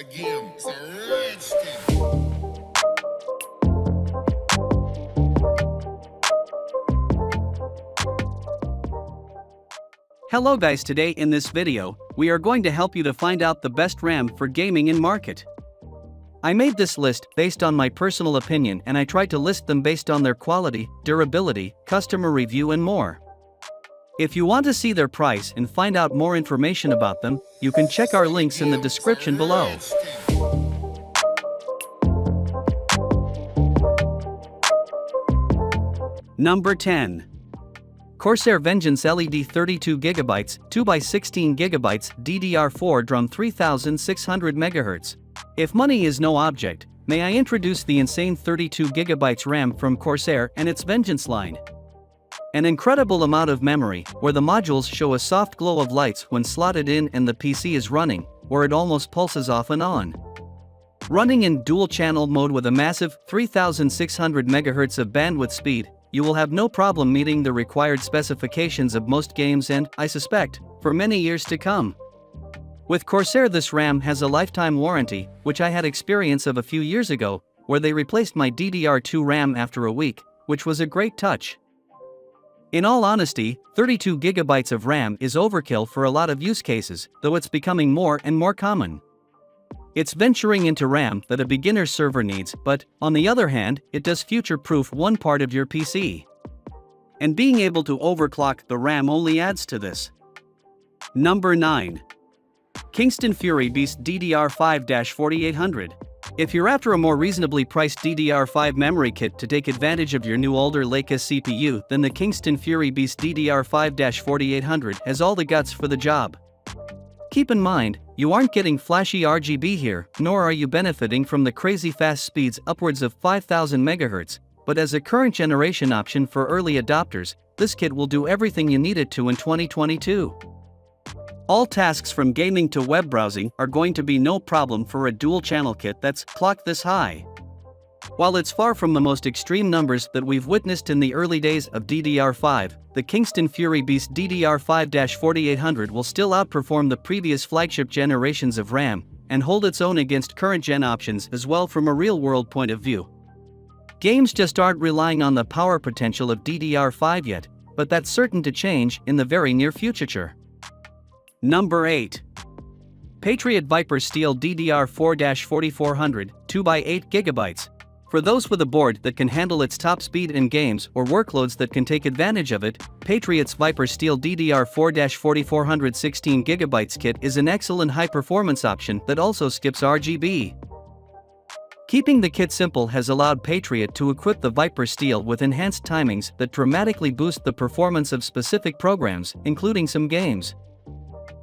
game. It's a rich thing. Hello guys, today in this video, we are going to help you to find out the best RAM for gaming in market. I made this list based on my personal opinion and I tried to list them based on their quality, durability, customer review and more. If you want to see their price and find out more information about them, you can check our links in the description below. Number 10. Corsair Vengeance LED 32GB, 2x16GB DDR4 DRAM 3600 MHz. If money is no object, may I introduce the insane 32GB RAM from Corsair and its Vengeance line. An incredible amount of memory, where the modules show a soft glow of lights when slotted in and the PC is running, where it almost pulses off and on. Running in dual-channel mode with a massive 3600 MHz of bandwidth speed, you will have no problem meeting the required specifications of most games and, I suspect, for many years to come. With Corsair, this RAM has a lifetime warranty, which I had experience of a few years ago, where they replaced my DDR2 RAM after a week, which was a great touch. In all honesty, 32GB of RAM is overkill for a lot of use cases, though it's becoming more and more common. It's venturing into RAM that a beginner server needs, but, on the other hand, it does future-proof one part of your PC. And being able to overclock the RAM only adds to this. Number 9. Kingston Fury Beast DDR5-4800. If you're after a more reasonably priced DDR5 memory kit to take advantage of your new Alder Lake CPU, then the Kingston Fury Beast DDR5-4800 has all the guts for the job. Keep in mind, you aren't getting flashy RGB here, nor are you benefiting from the crazy fast speeds upwards of 5000 MHz, but as a current generation option for early adopters, this kit will do everything you need it to in 2022. All tasks from gaming to web browsing are going to be no problem for a dual-channel kit that's clocked this high. While it's far from the most extreme numbers that we've witnessed in the early days of DDR5, the Kingston Fury Beast DDR5-4800 will still outperform the previous flagship generations of RAM, and hold its own against current-gen options as well from a real-world point of view. Games just aren't relying on the power potential of DDR5 yet, but that's certain to change in the very near future. Number 8. Patriot Viper Steel DDR4-4400, 2x8GB. For those with a board that can handle its top speed in games or workloads that can take advantage of it, Patriot's Viper Steel DDR4-4400 16GB kit is an excellent high-performance option that also skips RGB. Keeping the kit simple has allowed Patriot to equip the Viper Steel with enhanced timings that dramatically boost the performance of specific programs, including some games.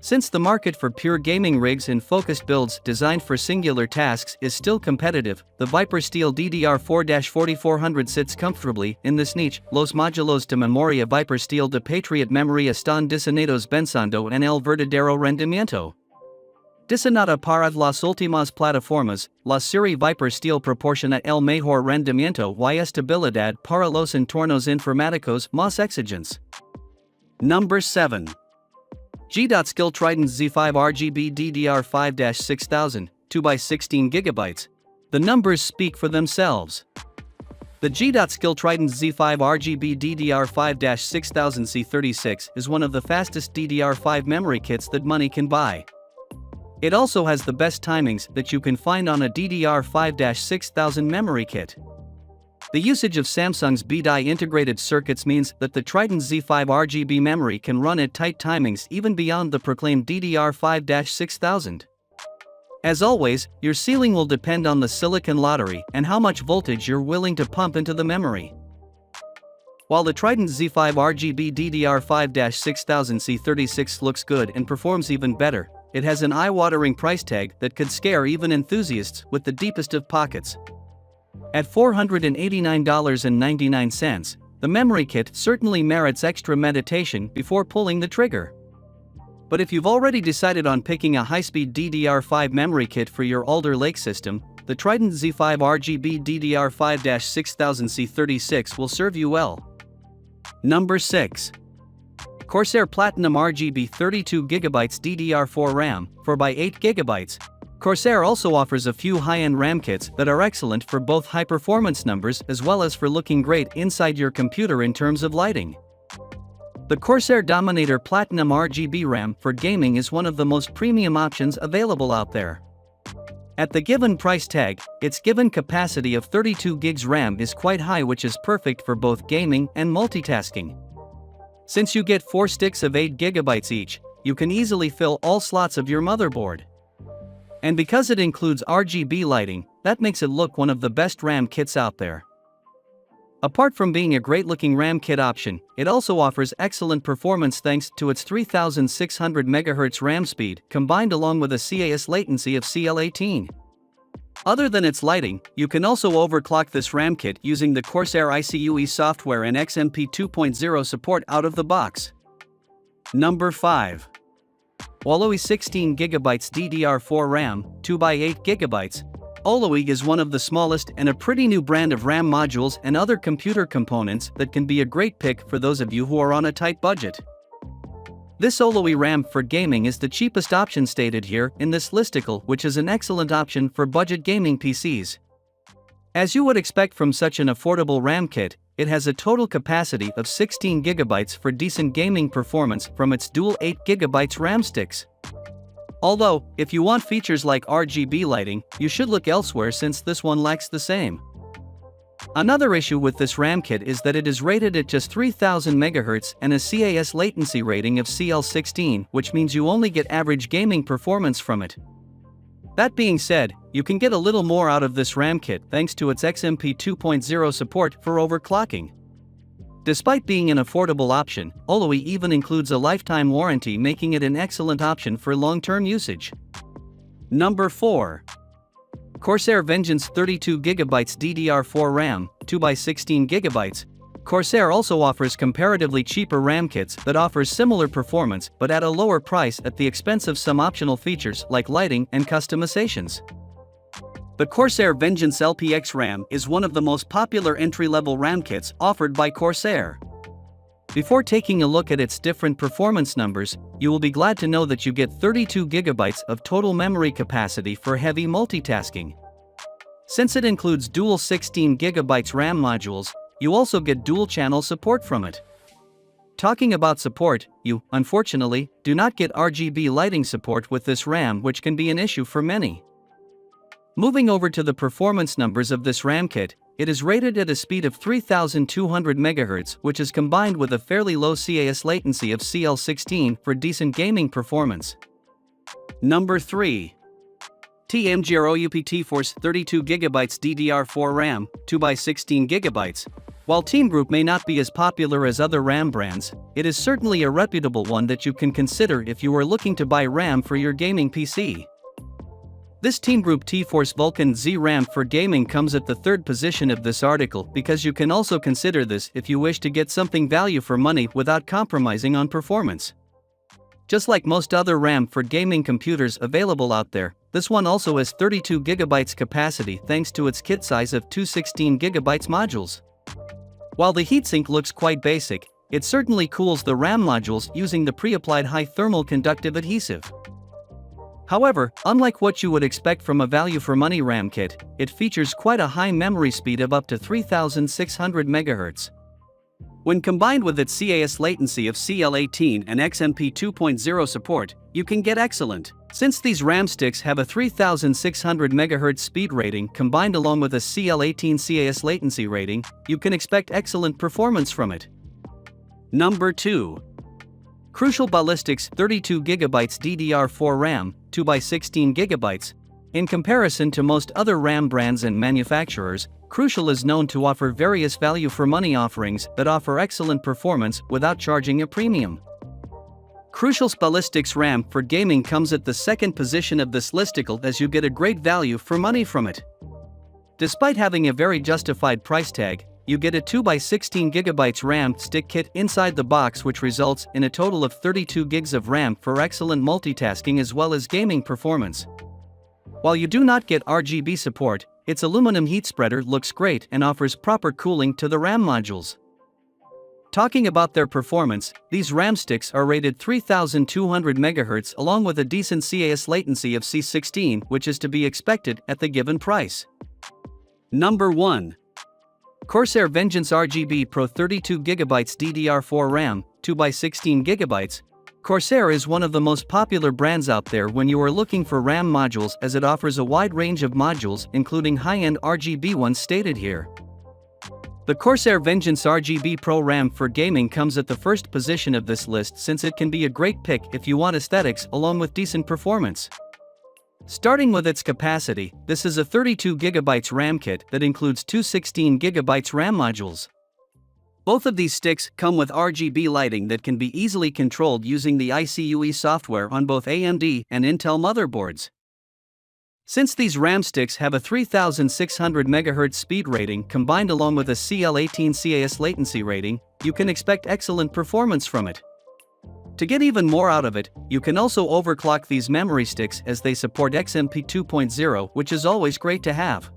Since the market for pure gaming rigs and focused builds designed for singular tasks is still competitive, the Viper Steel DDR4-4400 sits comfortably in this niche. Los modulos de memoria Viper Steel de Patriot Memoria están diseñados pensando en el verdadero rendimiento. Diseñada para las últimas plataformas, la serie Viper Steel proporciona el mejor rendimiento y estabilidad para los entornos informáticos más exigentes. Number 7. G.Skill Trident Z5 RGB DDR5-6000, 2x16GB. The numbers speak for themselves. The G.Skill Trident Z5 RGB DDR5-6000 C36 is one of the fastest DDR5 memory kits that money can buy. It also has the best timings that you can find on a DDR5-6000 memory kit. The usage of Samsung's BDI integrated circuits means that the Trident Z5 RGB memory can run at tight timings even beyond the proclaimed DDR5-6000. As always, your ceiling will depend on the silicon lottery and how much voltage you're willing to pump into the memory. While the Trident Z5 RGB DDR5-6000 C36 looks good and performs even better, it has an eye-watering price tag that could scare even enthusiasts with the deepest of pockets. At $489.99, the memory kit certainly merits extra meditation before pulling the trigger. But if you've already decided on picking a high-speed DDR5 memory kit for your Alder Lake system, the Trident Z5 RGB DDR5-6000 C36 will serve you well. Number 6. Corsair Platinum RGB 32GB DDR4 RAM, 4x8GB. Corsair also offers a few high-end RAM kits that are excellent for both high-performance numbers as well as for looking great inside your computer in terms of lighting. The Corsair Dominator Platinum RGB RAM for gaming is one of the most premium options available out there. At the given price tag, its given capacity of 32 GB RAM is quite high, which is perfect for both gaming and multitasking. Since you get 4 sticks of 8 GB each, you can easily fill all slots of your motherboard. And because it includes RGB lighting, that makes it look one of the best RAM kits out there. Apart from being a great-looking RAM kit option, it also offers excellent performance thanks to its 3600 MHz RAM speed combined along with a CAS latency of CL18. Other than its lighting, you can also overclock this RAM kit using the Corsair ICUE software and XMP 2.0 support out of the box. Number 5. Olowie 16GB DDR4 RAM, 2x8GB. Olowie is one of the smallest and a pretty new brand of RAM modules and other computer components that can be a great pick for those of you who are on a tight budget. This Olowie RAM for gaming is the cheapest option stated here in this listicle, which is an excellent option for budget gaming PCs. As you would expect from such an affordable RAM kit, it has a total capacity of 16 GB for decent gaming performance from its dual 8 GB RAM sticks. Although, if you want features like RGB lighting, you should look elsewhere since this one lacks the same. Another issue with this RAM kit is that it is rated at just 3000 MHz and a CAS latency rating of CL16, which means you only get average gaming performance from it. That being said, you can get a little more out of this RAM kit thanks to its XMP 2.0 support for overclocking. Despite being an affordable option, Olowie even includes a lifetime warranty, making it an excellent option for long-term usage. Number 4. Corsair Vengeance 32GB DDR4 RAM, 2x16GB. Corsair also offers comparatively cheaper RAM kits that offer similar performance but at a lower price at the expense of some optional features like lighting and customizations. The Corsair Vengeance LPX RAM is one of the most popular entry-level RAM kits offered by Corsair. Before taking a look at its different performance numbers, you will be glad to know that you get 32 GB of total memory capacity for heavy multitasking. Since it includes dual 16 GB RAM modules, you also get dual-channel support from it. Talking about support, you, unfortunately, do not get RGB lighting support with this RAM, which can be an issue for many. Moving over to the performance numbers of this RAM kit, it is rated at a speed of 3200 MHz, which is combined with a fairly low CAS latency of CL16 for decent gaming performance. Number 3. TMGR-OUP T-Force 32GB DDR4 RAM, 2x16GB. While Team Group may not be as popular as other RAM brands, it is certainly a reputable one that you can consider if you are looking to buy RAM for your gaming PC. This Team Group T-Force Vulcan Z RAM for gaming comes at the 3rd position of this article because you can also consider this if you wish to get something value for money without compromising on performance. Just like most other RAM for gaming computers available out there, this one also has 32 GB capacity thanks to its kit size of two 16GB modules. While the heatsink looks quite basic, it certainly cools the RAM modules using the pre-applied high thermal conductive adhesive. However, unlike what you would expect from a value-for-money RAM kit, it features quite a high memory speed of up to 3600 MHz. When combined with its CAS latency of CL18 and XMP 2.0 support, you can get excellent. Since these RAM sticks have a 3600 MHz speed rating combined along with a CL18 CAS latency rating, you can expect excellent performance from it. Number 2. Crucial Ballistics 32GB DDR4 RAM, 2x16GB. In comparison to most other RAM brands and manufacturers, Crucial is known to offer various value-for-money offerings that offer excellent performance without charging a premium. Crucial's Ballistics RAM for gaming comes at the 2nd position of this listicle as you get a great value for money from it. Despite having a very justified price tag, you get a 2x16GB RAM stick kit inside the box, which results in a total of 32 GB of RAM for excellent multitasking as well as gaming performance. While you do not get RGB support, its aluminum heat spreader looks great and offers proper cooling to the RAM modules. Talking about their performance, these RAM sticks are rated 3200 MHz along with a decent CAS latency of C16, which is to be expected at the given price. Number 1. Corsair Vengeance RGB Pro 32GB DDR4 RAM, 2x16GB. Corsair is one of the most popular brands out there when you are looking for RAM modules, as it offers a wide range of modules including high-end RGB ones stated here. The Corsair Vengeance RGB Pro RAM for gaming comes at the first position of this list since it can be a great pick if you want aesthetics along with decent performance. Starting with its capacity, this is a 32GB RAM kit that includes two 16GB RAM modules. Both of these sticks come with RGB lighting that can be easily controlled using the ICUE software on both AMD and Intel motherboards. Since these RAM sticks have a 3600 MHz speed rating combined along with a CL18 CAS latency rating, you can expect excellent performance from it. To get even more out of it, you can also overclock these memory sticks as they support XMP 2.0, which is always great to have.